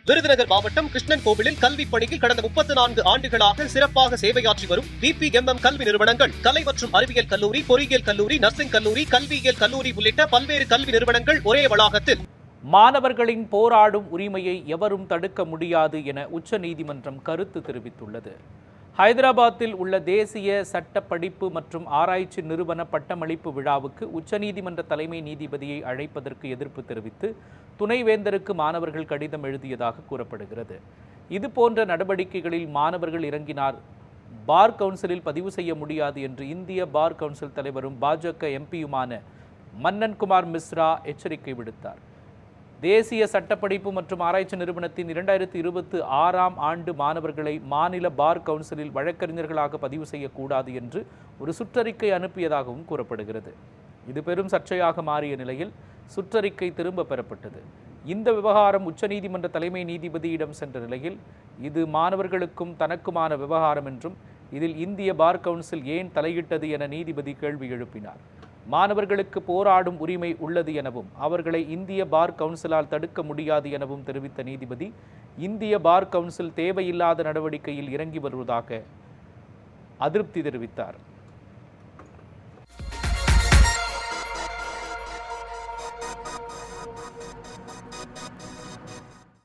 விருதுநகர் மாவட்டம் கிருஷ்ணன் கோவிலில் கல்வி பணியில் கடந்த 34 ஆண்டுகளாக சிறப்பாக சேவையாற்றி வரும் பிபிஎம்எம் கல்வி நிறுவனங்கள், கலை மற்றும் அறிவியல் கல்லூரி, பொறியியல் கல்லூரி, நர்சிங் கல்லூரி, கல்வியியல் கல்லூரி உள்ளிட்ட பல்வேறு கல்வி நிறுவனங்கள் ஒரே வளாகத்தில். மாணவர்களின் போராடும் உரிமையை எவரும் தடுக்க முடியாது என உச்சநீதிமன்றம் கருத்து தெரிவித்துள்ளது. ஹைதராபாத்தில் உள்ள தேசிய சட்ட படிப்பு மற்றும் ஆராய்ச்சி நிறுவன பட்டமளிப்பு விழாவுக்கு உச்சநீதிமன்ற தலைமை நீதிபதியை அழைப்பதற்கு எதிர்ப்பு தெரிவித்து துணைவேந்தருக்கு மாணவர்கள் கடிதம் எழுதியதாக கூறப்படுகிறது. இதுபோன்ற நடவடிக்கைகளில் மாணவர்கள் இறங்கினார் பார் கவுன்சிலில் பதிவு செய்ய முடியாது என்று இந்திய பார் கவுன்சில் தலைவரும் பாஜக எம்பியுமான மன்னன்குமார் மிஸ்ரா எச்சரிக்கை விடுத்தார். தேசிய சட்டப்படிப்பு மற்றும் ஆராய்ச்சி நிறுவனத்தின் 2026ஆம் ஆண்டு மாணவர்களை மாநில பார் கவுன்சிலில் வழக்கறிஞர்களாக பதிவு செய்யக்கூடாது என்று ஒரு சுற்றறிக்கை அனுப்பியதாகவும் கூறப்படுகிறது. இது பெரும் சர்ச்சையாக மாறிய நிலையில் சுற்றறிக்கை திரும்ப பெறப்பட்டது. இந்த விவகாரம் உச்சநீதிமன்ற தலைமை நீதிபதியிடம் சென்ற நிலையில் இது மாணவர்களுக்கும் தனக்குமான விவகாரம் என்றும் இதில் இந்திய பார் கவுன்சில் ஏன் தலையிட்டது என நீதிபதி கேள்வி எழுப்பினார். மாணவர்களுக்கு போராடும் உரிமை உள்ளது எனவும் அவர்களை இந்திய பார் கவுன்சிலால் தடுக்க முடியாது எனவும் தெரிவித்த நீதிபதி, இந்திய பார் கவுன்சில் தேவையில்லாத நடவடிக்கையில் இறங்கி வருவதாக அதிருப்தி தெரிவித்தார்.